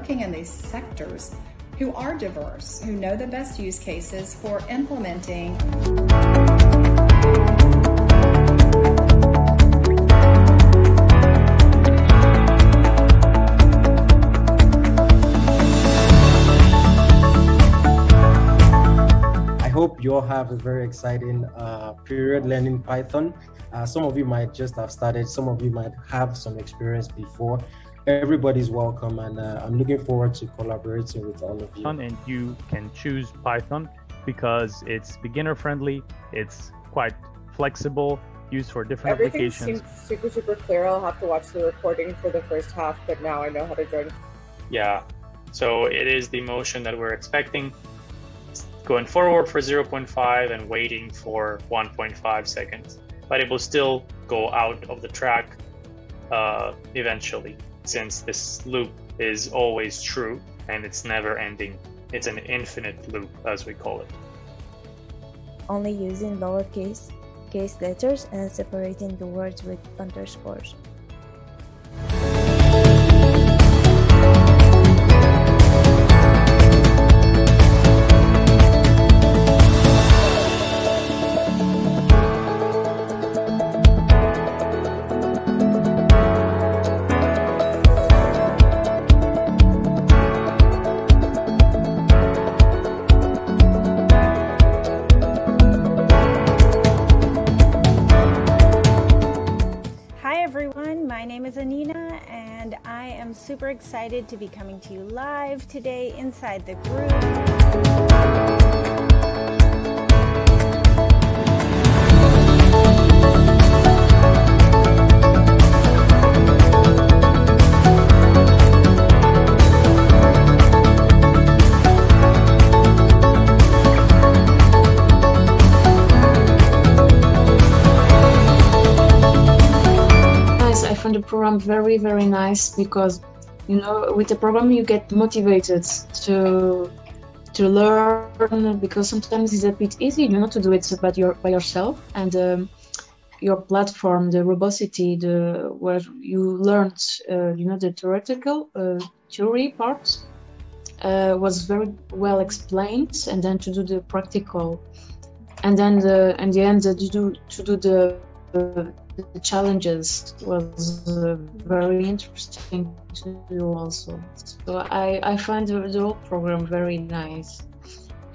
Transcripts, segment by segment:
working in these sectors who are diverse, who know the best use cases for implementing. I hope you all have a very exciting period learning Python. Some of you might just have started, some of you might have some experience before. Everybody's welcome, and I'm looking forward to collaborating with all of you. And you can choose Python because it's beginner friendly, it's quite flexible, used for different applications. Everything seems super clear. I'll have to watch the recording for the first half, but now I know how to join. Yeah, so it is the motion that we're expecting. Going forward for 0.5 and waiting for 1.5 seconds. But it will still go out of the track eventually, since this loop is always true and it's never ending. It's an infinite loop, as we call it. Only using lowercase case letters and separating the words with underscores. My name is Anina, and I am super excited to be coming to you live today inside the group. The program very nice because, you know, with the program you get motivated to learn, because sometimes it's a bit easy, you know, to do it by yourself. And your platform, the Robociti, where you learned you know, the theoretical theory part was very well explained, and then to do the practical, and then in the end to do the challenges was very interesting to do also. So I find the whole program very nice.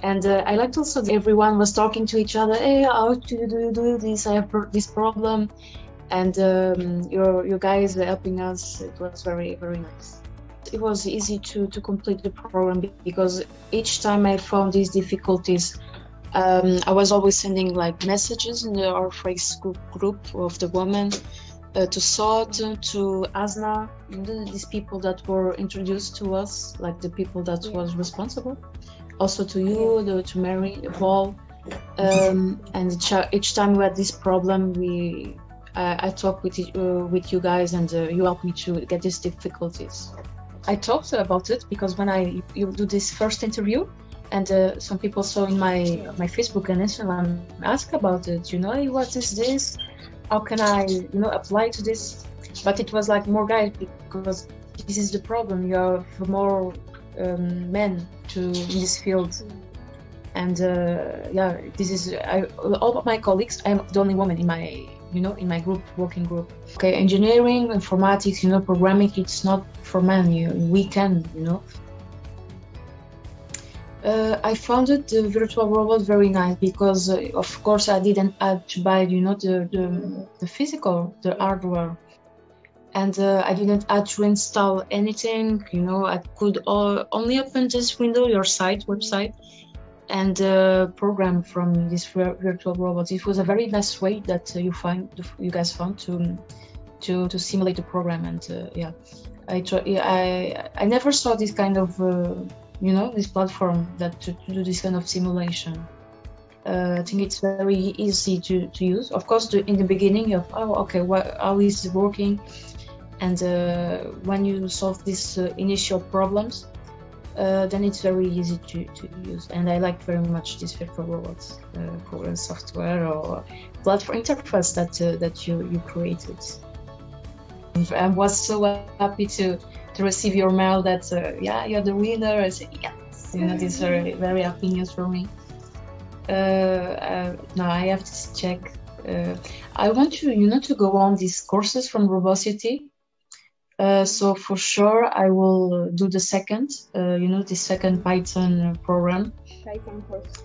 And I liked also that everyone was talking to each other. Hey, how do you do this? I have this problem. And you guys are helping us. It was very nice. It was easy to complete the program because each time I found these difficulties, I was always sending like messages in our Facebook group of the women to Sod, to Asna, these people that were introduced to us, like the people that was responsible. Also to you, to Mary, Paul, and each time we had this problem, I talked with you guys, and you helped me to get these difficulties. I talked about it because when you do this first interview, and some people saw in my Facebook and Instagram ask about it, you know, hey, what is this? How can I, you know, apply to this? But it was like more guys, because this is the problem. You have more men in this field, and yeah, this is all of my colleagues. I'm the only woman in my, you know, in my group, working group. Okay, engineering, informatics, you know, programming. It's not for men. We can, you know. I found the virtual robot very nice because, of course, I didn't have to buy, you know, the physical, the hardware, and I didn't have to install anything. You know, I could only open this window, your website, and program from this virtual robot. It was a very nice way that you guys found to simulate the program, and yeah, I never saw this kind of. You know, this platform that to do this kind of simulation. I think it's very easy to use. Of course, in the beginning, you have, oh, okay, how is it working? And when you solve these initial problems, then it's very easy to use. And I like very much this virtual robots software or platform interface that you created. I was so happy to receive your mail that yeah, you're the winner. I say yes, you know, this is very, very happy news for me. Now I have to check. I want to, you know, to go on these courses from Robociti. So for sure, I will do the second, you know, the second Python program. Python course.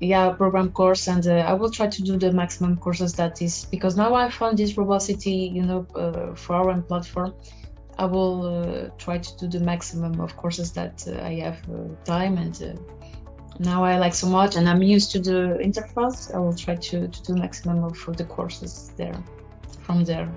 Yeah, program course, and I will try to do the maximum courses that is, because now I found this Robociti, you know, for our own platform. I will try to do the maximum of courses that I have time, and now I like so much, and I'm used to the interface. I will try to do maximum of the courses there, from there.